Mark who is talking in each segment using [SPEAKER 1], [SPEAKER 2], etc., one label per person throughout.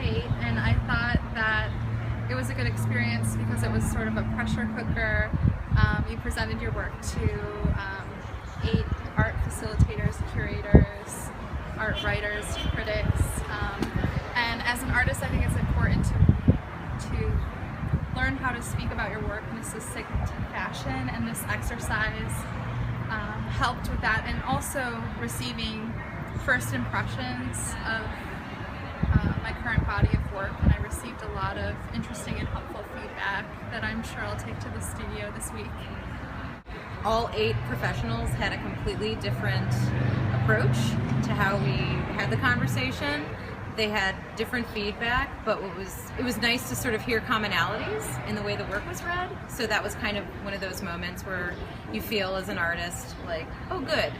[SPEAKER 1] 8, and I thought that it was a good experience because it was sort of a pressure cooker. You presented your work to 8 art facilitators, curators, art writers, critics, and as an artist I think it's important to learn how to speak about your work in a succinct fashion, and this exercise helped with that, and also receiving first impressions of my current body of work, and I received a lot of interesting and helpful feedback that I'm sure I'll take to the studio this week.
[SPEAKER 2] All 8 professionals had a completely different approach to how we had the conversation. They had different feedback, but it was nice to sort of hear commonalities in the way the work was read. So that was kind of one of those moments where you feel as an artist like, oh good,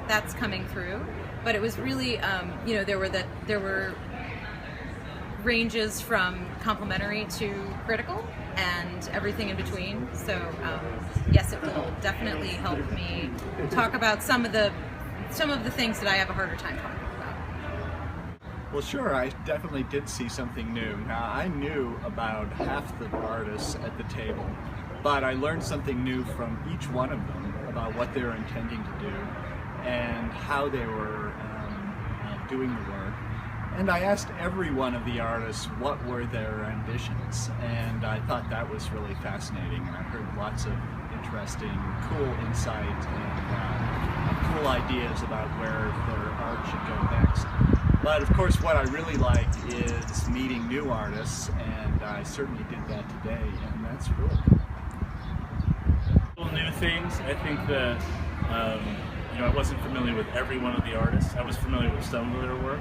[SPEAKER 2] that's coming through. But it was really, there were ranges from complimentary to critical and everything in between. So yes, it will definitely help me talk about some of the things that I have a harder time talking about.
[SPEAKER 3] Well, sure, I definitely did see something new. Now, I knew about half the artists at the table, but I learned something new from each one of them about what they were intending to do and how they were doing the work. And I asked every one of the artists what were their ambitions, and I thought that was really fascinating. And I heard lots of interesting, cool insight and cool ideas about where their art should go next. But of course what I really like is meeting new artists, and I certainly did that today, and that's really cool.
[SPEAKER 4] New things. I think that I wasn't familiar with every one of the artists. I was familiar with some of their work,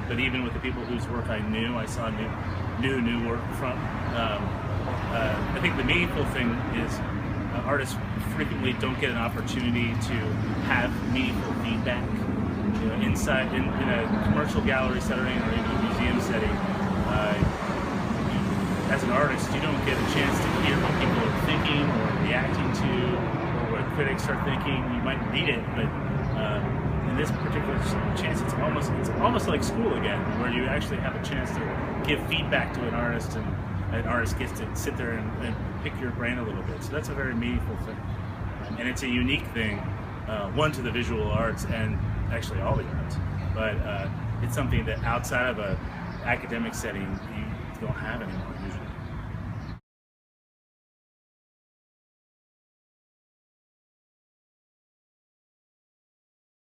[SPEAKER 4] but even with the people whose work I knew, I saw new work from. I think the meaningful thing is artists frequently don't get an opportunity to have meaningful feedback. Inside in a commercial gallery setting or even a museum setting, as an artist, you don't get a chance to hear what people are thinking or reacting to, or what critics are thinking. You might read it, but in this particular chance, it's almost like school again, where you actually have a chance to give feedback to an artist, and an artist gets to sit there and pick your brain a little bit. So that's a very meaningful thing, and it's a unique thing, one to the visual arts and actually all the arts, but it's something that outside of an academic setting you don't have anymore.